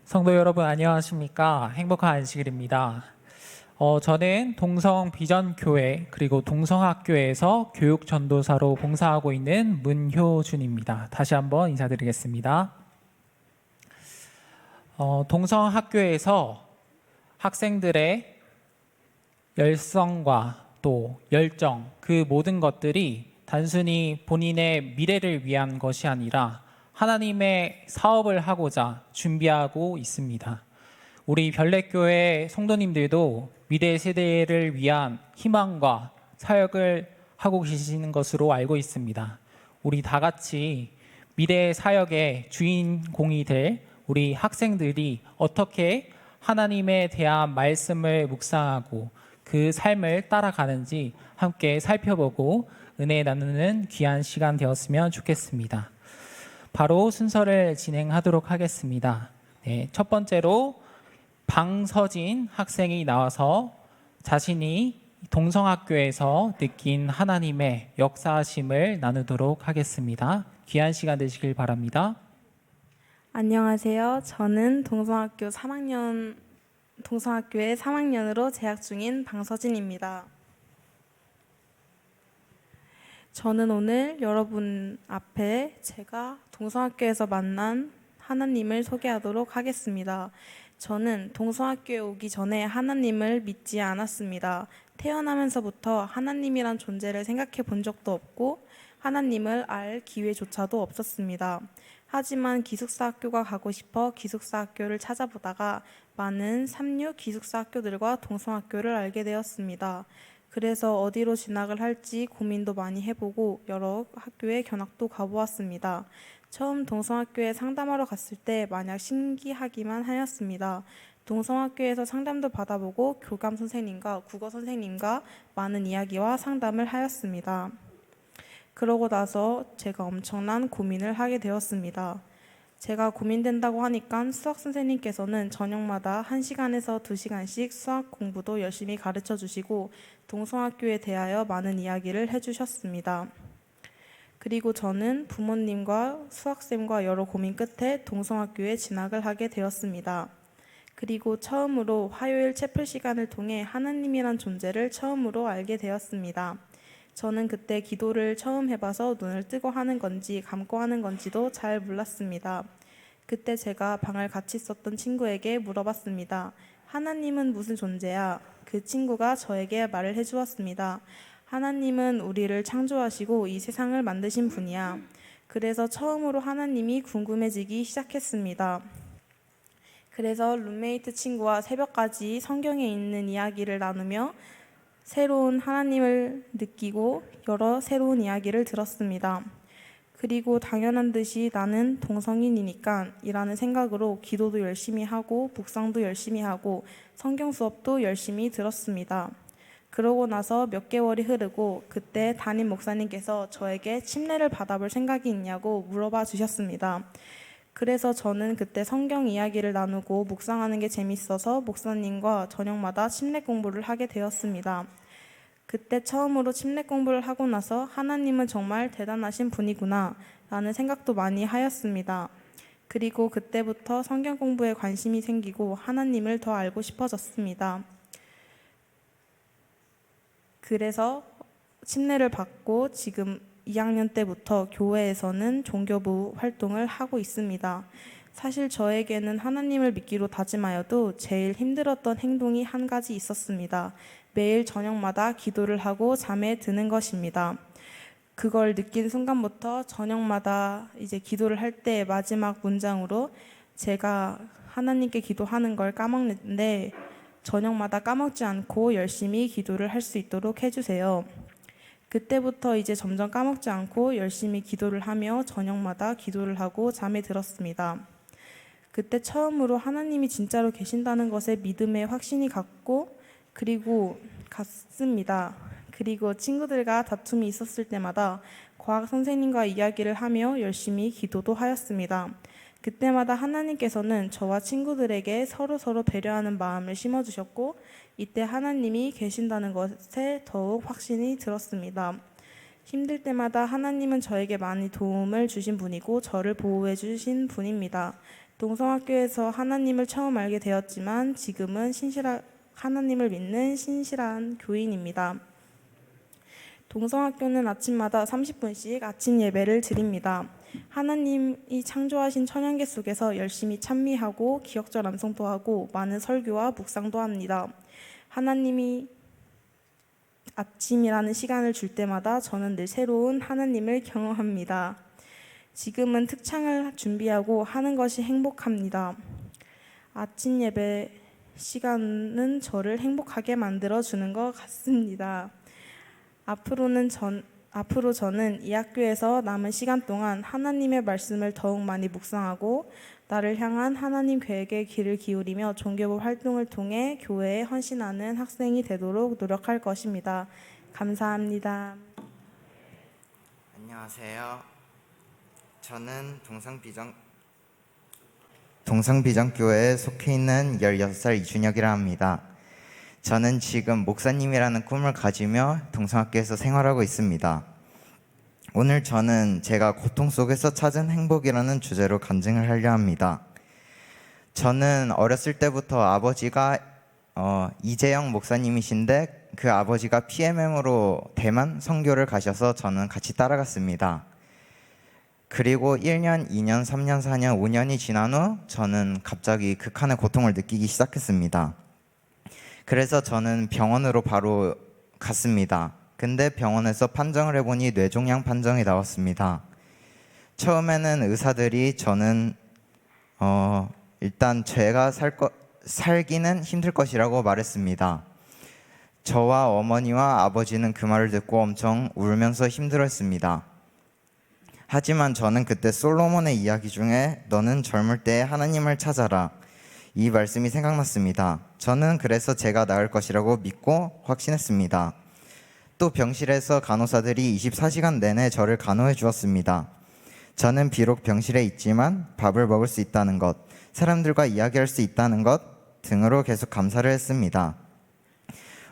성도 여러분 안녕하십니까? 행복한 안식일입니다. 저는 동성 비전교회 그리고 동성학교에서 교육전도사로 봉사하고 있는 문효준입니다. 다시 한번 인사드리겠습니다. 동성학교에서 학생들의 열성과 또 열정, 그 모든 것들이 단순히 본인의 미래를 위한 것이 아니라 하나님의 사업을 하고자 준비하고 있습니다. 우리 별내교회 성도님들도 미래 세대를 위한 희망과 사역을 하고 계시는 것으로 알고 있습니다. 우리 다 같이 미래 사역의 주인공이 될 우리 학생들이 어떻게 하나님에 대한 말씀을 묵상하고 그 삶을 따라가는지 함께 살펴보고 은혜 나누는 귀한 시간 되었으면 좋겠습니다. 바로 순서를 진행하도록 하겠습니다. 첫 번째로 방서진 학생이 나와서 자신이 동성학교에서 느낀 하나님의 역사하심을 나누도록 하겠습니다. 귀한 시간 되시길 바랍니다. 안녕하세요. 저는 동성학교에 3학년으로 재학 중인 방서진입니다. 저는 오늘 여러분 앞에 제가 동성학교에서 만난 하나님을 소개하도록 하겠습니다. 저는 동성학교에 오기 전에 하나님을 믿지 않았습니다. 태어나면서부터 하나님이란 존재를 생각해 본 적도 없고 하나님을 알 기회조차도 없었습니다. 하지만 기숙사 학교가 가고 싶어 기숙사 학교를 찾아보다가 많은 삼류 기숙사 학교들과 동성학교를 알게 되었습니다. 그래서 어디로 진학을 할지 고민도 많이 해보고 여러 학교에 견학도 가보았습니다. 처음 동성학교에 상담하러 갔을 때 마냥 신기하기만 하였습니다. 동성학교에서 상담도 받아보고 교감 선생님과 국어 선생님과 많은 이야기와 상담을 하였습니다. 그러고 나서 제가 엄청난 고민을 하게 되었습니다. 제가 고민된다고 하니까 수학 선생님께서는 저녁마다 1시간에서 2시간씩 수학 공부도 열심히 가르쳐 주시고 동성학교에 대하여 많은 이야기를 해주셨습니다. 그리고 저는 부모님과 수학쌤과 여러 고민 끝에 동성학교에 진학을 하게 되었습니다. 그리고 처음으로 화요일 채플 시간을 통해 하나님이란 존재를 처음으로 알게 되었습니다. 저는 그때 기도를 처음 해봐서 눈을 뜨고 하는 건지 감고 하는 건지도 잘 몰랐습니다. 그때 제가 방을 같이 썼던 친구에게 물어봤습니다. 하나님은 무슨 존재야? 그 친구가 저에게 말을 해주었습니다. 하나님은 우리를 창조하시고 이 세상을 만드신 분이야. 그래서 처음으로 하나님이 궁금해지기 시작했습니다. 그래서 룸메이트 친구와 새벽까지 성경에 있는 이야기를 나누며 새로운 하나님을 느끼고 여러 새로운 이야기를 들었습니다. 그리고 당연한 듯이 나는 동성인이니까 이라는 생각으로 기도도 열심히 하고 묵상도 열심히 하고 성경 수업도 열심히 들었습니다. 그러고 나서 몇 개월이 흐르고 그때 담임 목사님께서 저에게 침례를 받아볼 생각이 있냐고 물어봐 주셨습니다. 그래서 저는 그때 성경 이야기를 나누고 묵상하는 게 재밌어서 목사님과 저녁마다 침례 공부를 하게 되었습니다. 그때 처음으로 침례 공부를 하고 나서 하나님은 정말 대단하신 분이구나 라는 생각도 많이 하였습니다. 그리고 그때부터 성경 공부에 관심이 생기고 하나님을 더 알고 싶어졌습니다. 그래서 침례를 받고 지금 2학년 때부터 교회에서는 종교부 활동을 하고 있습니다. 사실 저에게는 하나님을 믿기로 다짐하여도 제일 힘들었던 행동이 한 가지 있었습니다. 매일 저녁마다 기도를 하고 잠에 드는 것입니다. 그걸 느낀 순간부터 저녁마다 이제 기도를 할 때 마지막 문장으로 제가 하나님께 기도하는 걸 까먹는데 저녁마다 까먹지 않고 열심히 기도를 할 수 있도록 해주세요. 그때부터 이제 점점 까먹지 않고 열심히 기도를 하며 저녁마다 기도를 하고 잠에 들었습니다. 그때 처음으로 하나님이 진짜로 계신다는 것에 믿음에 확신이 갔고 그리고 갔습니다. 그리고 친구들과 다툼이 있었을 때마다 과학 선생님과 이야기를 하며 열심히 기도도 하였습니다. 그때마다 하나님께서는 저와 친구들에게 서로 배려하는 마음을 심어주셨고 이때 하나님이 계신다는 것에 더욱 확신이 들었습니다. 힘들 때마다 하나님은 저에게 많이 도움을 주신 분이고 저를 보호해 주신 분입니다. 동성학교에서 하나님을 처음 알게 되었지만 지금은 하나님을 믿는 신실한 교인입니다. 동성학교는 아침마다 30분씩 아침 예배를 드립니다. 하나님이 창조하신 천연계 속에서 열심히 찬미하고 기억절 암송도 하고 많은 설교와 묵상도 합니다. 하나님이 아침이라는 시간을 줄 때마다 저는 늘 새로운 하나님을 경험합니다. 지금은 특창을 준비하고 하는 것이 행복합니다. 아침 예배 시간은 저를 행복하게 만들어 주는 것 같습니다. 앞으로 저는 이 학교에서 남은 시간 동안 하나님의 말씀을 더욱 많이 묵상하고 나를 향한 하나님 계획에 귀를 기울이며 종교부 활동을 통해 교회에 헌신하는 학생이 되도록 노력할 것입니다. 감사합니다. 안녕하세요. 저는 동성비전교회에 속해 있는 16살 이준혁이라 합니다. 저는 지금 목사님이라는 꿈을 가지며 동성학교에서 생활하고 있습니다. 오늘 저는 제가 고통 속에서 찾은 행복이라는 주제로 간증을 하려 합니다. 저는 어렸을 때부터 아버지가 이재영 목사님이신데 그 아버지가 PMM으로 대만 선교를 가셔서 저는 같이 따라갔습니다. 그리고 1년, 2년, 3년, 4년, 5년이 지난 후 저는 갑자기 극한의 고통을 느끼기 시작했습니다. 그래서 저는 병원으로 바로 갔습니다. 근데 병원에서 판정을 해보니 뇌종양 판정이 나왔습니다. 처음에는 의사들이 저는 일단 제가 살기는 힘들 것이라고 말했습니다. 저와 어머니와 아버지는 그 말을 듣고 엄청 울면서 힘들어했습니다. 하지만 저는 그때 솔로몬의 이야기 중에 너는 젊을 때 하나님을 찾아라, 이 말씀이 생각났습니다. 저는 그래서 제가 나을 것이라고 믿고 확신했습니다. 또 병실에서 간호사들이 24시간 내내 저를 간호해 주었습니다. 저는 비록 병실에 있지만 밥을 먹을 수 있다는 것, 사람들과 이야기할 수 있다는 것 등으로 계속 감사를 했습니다.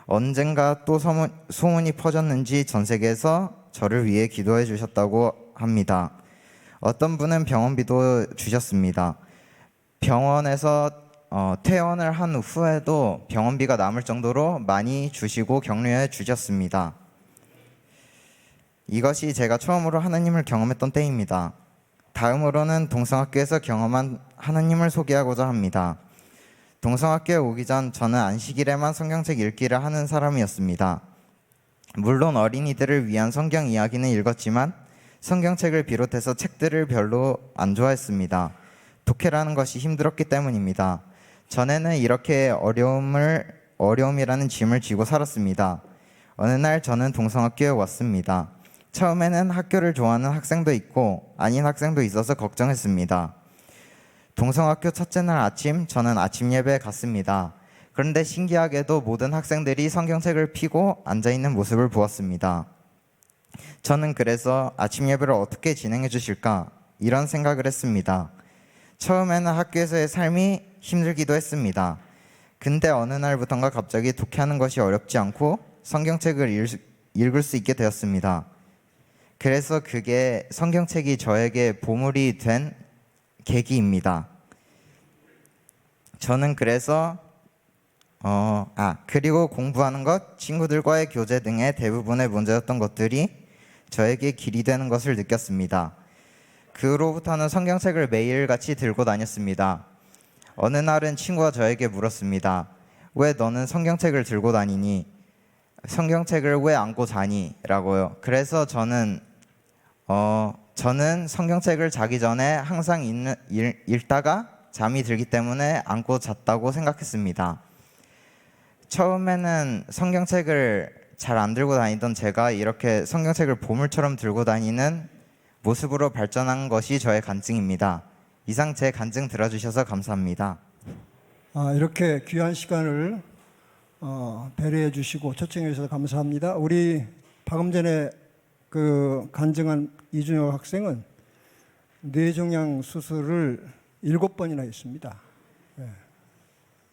언젠가 또 소문이 퍼졌는지 전 세계에서 저를 위해 기도해 주셨다고 합니다. 어떤 분은 병원비도 주셨습니다. 병원에서 퇴원을 한 후에도 병원비가 남을 정도로 많이 주시고 격려해 주셨습니다. 이것이 제가 처음으로 하나님을 경험했던 때입니다. 다음으로는 동성학교에서 경험한 하나님을 소개하고자 합니다. 동성학교에 오기 전 저는 안식일에만 성경책 읽기를 하는 사람이었습니다. 물론 어린이들을 위한 성경 이야기는 읽었지만 성경책을 비롯해서 책들을 별로 안 좋아했습니다. 독해라는 것이 힘들었기 때문입니다. 전에는 이렇게 어려움이라는 짐을 지고 살았습니다. 어느 날 저는 동성학교에 왔습니다. 처음에는 학교를 좋아하는 학생도 있고 아닌 학생도 있어서 걱정했습니다. 동성학교 첫째 날 아침, 저는 아침 예배에 갔습니다. 그런데 신기하게도 모든 학생들이 성경책을 펴고 앉아있는 모습을 보았습니다. 저는 그래서 아침 예배를 어떻게 진행해 주실까 이런 생각을 했습니다. 처음에는 학교에서의 삶이 힘들기도 했습니다. 근데 어느 날부턴가 갑자기 독해하는 것이 어렵지 않고 성경책을 읽을 수 있게 되었습니다. 그래서 그게 성경책이 저에게 보물이 된 계기입니다. 저는 그래서 그리고 공부하는 것, 친구들과의 교제 등의 대부분의 문제였던 것들이 저에게 길이 되는 것을 느꼈습니다. 그로부터는 성경책을 매일같이 들고 다녔습니다. 어느 날은 친구가 저에게 물었습니다. 왜 너는 성경책을 들고 다니니? 성경책을 왜 안고 자니? 라고요. 그래서 저는 성경책을 자기 전에 항상 읽다가 잠이 들기 때문에 안고 잤다고 생각했습니다. 처음에는 성경책을 잘 안 들고 다니던 제가 이렇게 성경책을 보물처럼 들고 다니는 모습으로 발전한 것이 저의 간증입니다. 이상 제 간증 들어주셔서 감사합니다. 이렇게 귀한 시간을 배려해 주시고 초청해 주셔서 감사합니다. 우리 방금 전에 그 간증한 이준혁 학생은 뇌종양 수술을 7번이나 했습니다.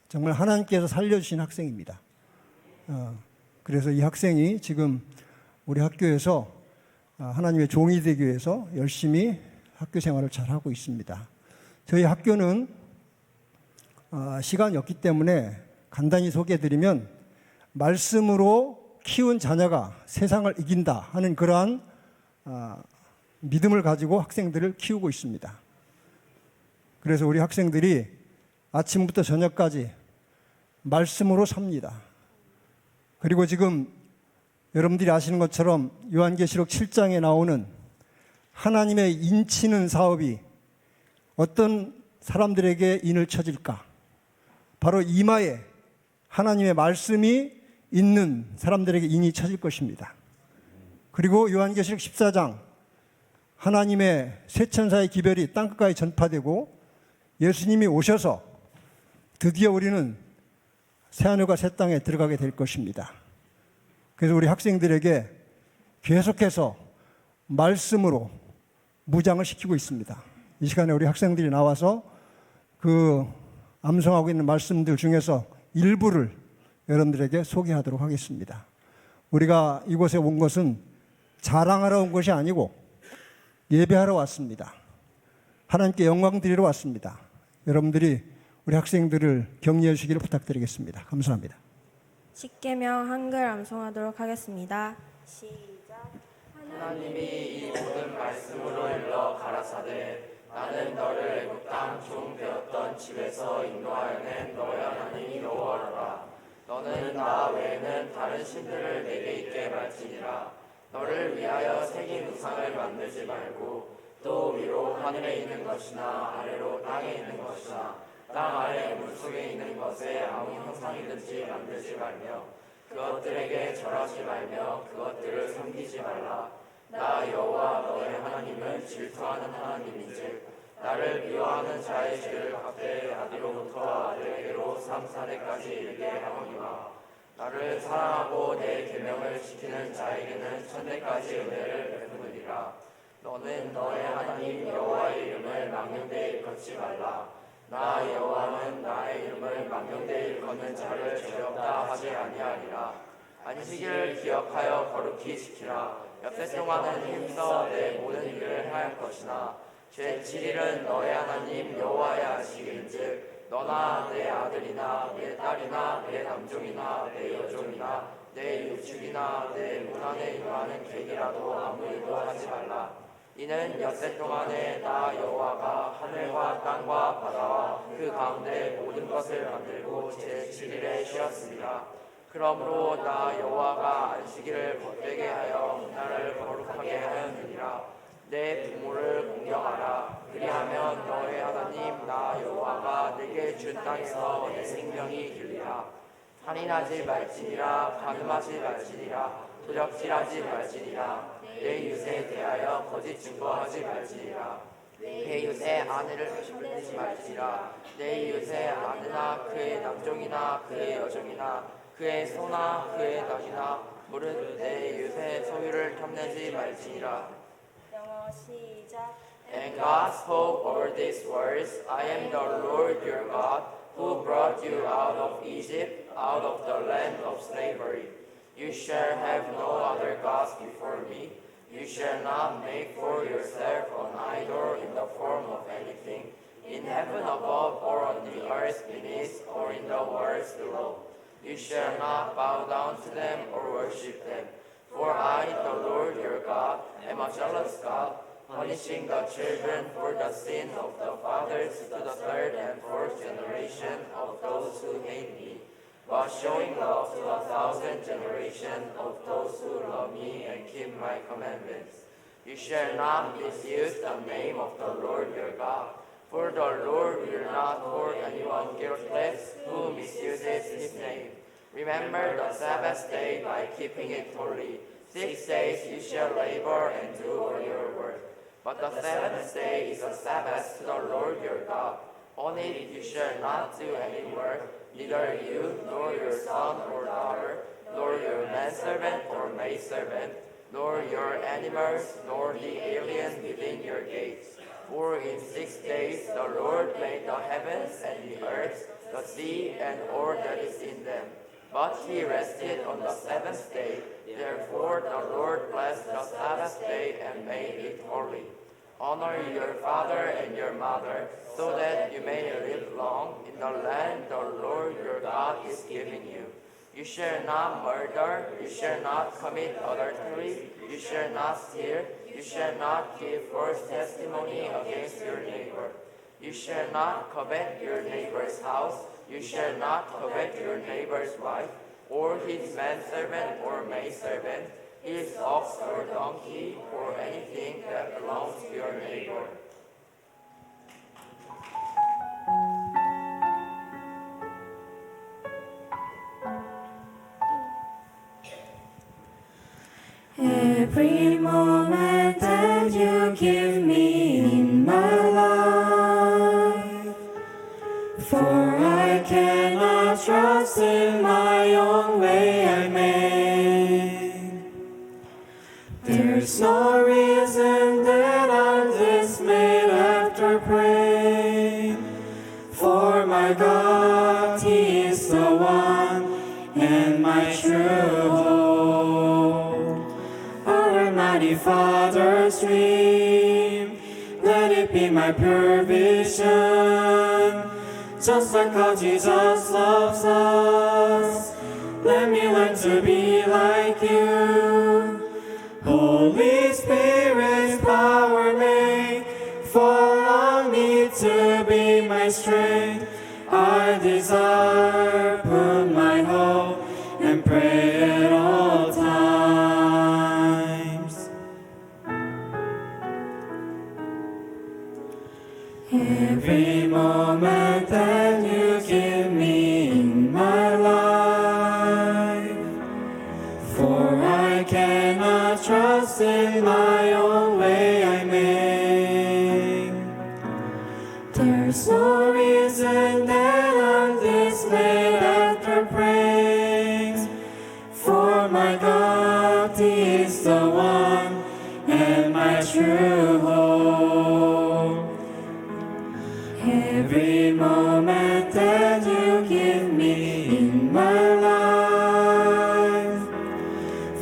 정말 하나님께서 살려주신 학생입니다. 그래서 이 학생이 지금 우리 학교에서 하나님의 종이 되기 위해서 열심히 학교 생활을 잘하고 있습니다. 저희 학교는 시간이 없기 때문에 간단히 소개해드리면 말씀으로 키운 자녀가 세상을 이긴다 하는 그러한 믿음을 가지고 학생들을 키우고 있습니다. 그래서 우리 학생들이 아침부터 저녁까지 말씀으로 삽니다. 그리고 지금 여러분들이 아시는 것처럼 요한계시록 7장에 나오는 하나님의 인치는 사업이 어떤 사람들에게 인을 쳐질까? 바로 이마에 하나님의 말씀이 있는 사람들에게 인이 쳐질 것입니다. 그리고 요한계시록 14장 하나님의 세 천사의 기별이 땅끝까지 전파되고 예수님이 오셔서 드디어 우리는 새하늘과 새 땅에 들어가게 될 것입니다. 그래서 우리 학생들에게 계속해서 말씀으로 무장을 시키고 있습니다. 이 시간에 우리 학생들이 나와서 그 암송하고 있는 말씀들 중에서 일부를 여러분들에게 소개하도록 하겠습니다. 우리가 이곳에 온 것은 자랑하러 온 것이 아니고 예배하러 왔습니다. 하나님께 영광 드리러 왔습니다. 여러분들이 우리 학생들을 격려해 주시기를 부탁드리겠습니다. 감사합니다. 십계명 한글 암송하도록 하겠습니다. 시작. 하나님이 이 모든 말씀으로 일러 가라사대 나는 너를 애굽 땅 종 되었던 집에서 인도하여낸 너의 하나님 여호와라. 너는 나 외에는 다른 신들을 내게 있게 말지니라. 너를 위하여 새긴 우상을 만들지 말고 또 위로 하늘에 있는 것이나 아래로 땅에 있는 것이나 땅 아래 물속에 있는 것에 아무 형상이든지 만들지 말며 그것들에게 절하지 말며 그것들을 섬기지 말라. 나 여호와 너의 하나님은 질투하는 하나님인즉 나를 미워하는 자의 죄를 갚되 아디로부터 아들에게로 3,4대까지 이르게 하거니와 나를 사랑하고 내 계명을 지키는 자에게는 1,000대까지 은혜를 베푸느니라. 너는 너의 하나님 여호와의 이름을 망령되이 일컫지 말라. 나 여호와는 나의 이름을 망령되이 일컫는 자를 죄없다 하지 아니하리라. 안식일을 기억하여 거룩히 지키라. 엿새 동안은 힘써 내 모든 일을 행할 것이나 제7일은 너의 하나님 여호와의 안식일인즉 너나 내 아들이나 내 딸이나 내 남종이나 내 여종이나 내 유축이나 내 문 안에 임하는 객이라도 아무 일도 하지 말라. 이는 엿새 동안에 나 여호와가 하늘과 땅과 바다와 그 가운데 모든 것을 만들고 제7일에 쉬었습니다. 그러므로 나 여호와가 안식일을 복되게 하여 나를 거룩하게 하였느니라. 내 부모를 공경하라. 그리하면 너의 하나님 나 여호와가 내게 준 땅에서 내 생명이 길리라. 살인하지 말지니라. 간음하지 말지니라. 도적질하지 말지니라. 내 유세에 대하여 거짓 증거하지 말지니라. 내 유세 아내를 탐내지 말지니라. 내 유세 아내나 그의 남종이나 그의 여종이나 그의 소나 그의 낙이나 무릇 내 유세 소유를 탐내지 말지니라. 영어 시작. And God spoke over these words, I am the Lord your God, who brought you out of Egypt, out of the land of slavery. You shall have no other gods before me. You shall not make for yourself an idol in the form of anything, in heaven above or on the earth beneath or in the worlds below. You shall not bow down to them or worship them. For I, the Lord your God, am a jealous God, punishing the children for the sin of the fathers to the third and fourth generation of those who hate me, but showing love to 1,000 generations of those who love me and keep my commandments. You shall not misuse the name of the Lord your God, for the Lord will not hold anyone guiltless who misuses his name. Remember the Sabbath day by keeping it holy. 6 days you shall labor and do all your work. But the seventh day is a Sabbath to the Lord your God. On it you shall not do any work, neither you, nor your son or daughter, nor your manservant or maidservant, nor your animals, nor the alien within your gates. For in 6 days the Lord made the heavens and the earth, the sea, and all that is in them. But he rested on the seventh day. Therefore the Lord blessed the Sabbath day and made it holy. Honor your father and your mother, so that you may live long in the land the Lord your God is giving you. You shall not murder, you shall not commit adultery, you shall not steal, you shall not give false testimony against your neighbor. You shall not covet your neighbor's house, you shall not covet your neighbor's wife, or his manservant or maidservant, his ox or donkey, or anything that belongs to your neighbor. Every moment that you give me in my life, for I cannot trust in my own way I made. There's no reason that I'm dismayed after praying, for my God, He is the one and my true hope. Almighty Father's dream, let it be my provision. Just like how Jesus loves us, let me learn to be like you. Holy Spirit's power make fall on me to be my strength. I desire, put my hope and pray at all times. Every moment that you give me in my life, for I cannot trust in my own way I make. There's no reason that I'm dismayed after praise, for my God, He is the one and my true hope. Every moment that you give me in my life,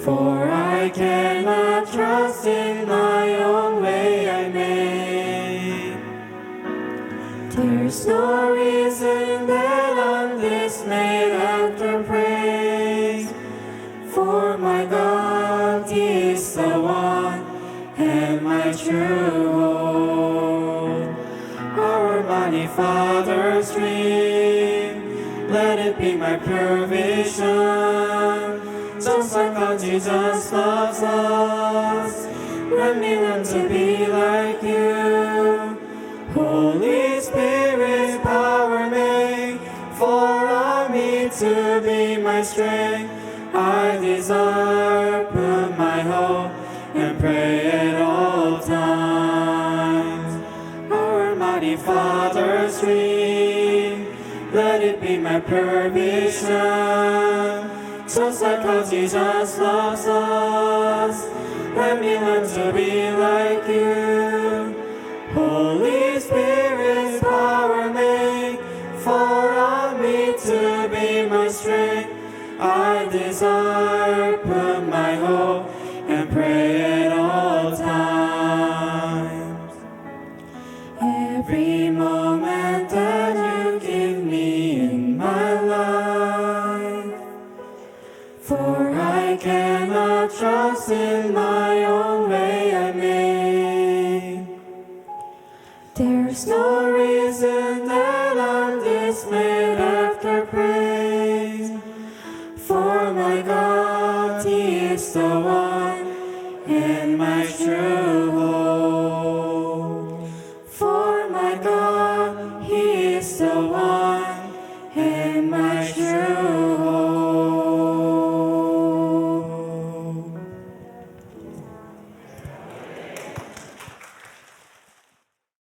for I cannot trust in my own way I make. There's no reason that I'm dismayed after praise, for my God, He is the one and my true hope. Our mighty Father's dream, let it be my provision. Just like how Jesus loves us, let me learn to be like you. Holy Spirit's power make fall on me to be my strength. I desire, put my hope and pray at all times. Our mighty Father's dream, let it be my provision. Just like how Jesus loves us, let me learn to be like you. Holy Spirit's power make fall on me to be my strength. I desire, put my hope and pray at all times. Every moment that you give me in my life, for I cannot trust in my own way I made. There's no reason that I'm dismayed after praise, for my God, He is the one and my true hope.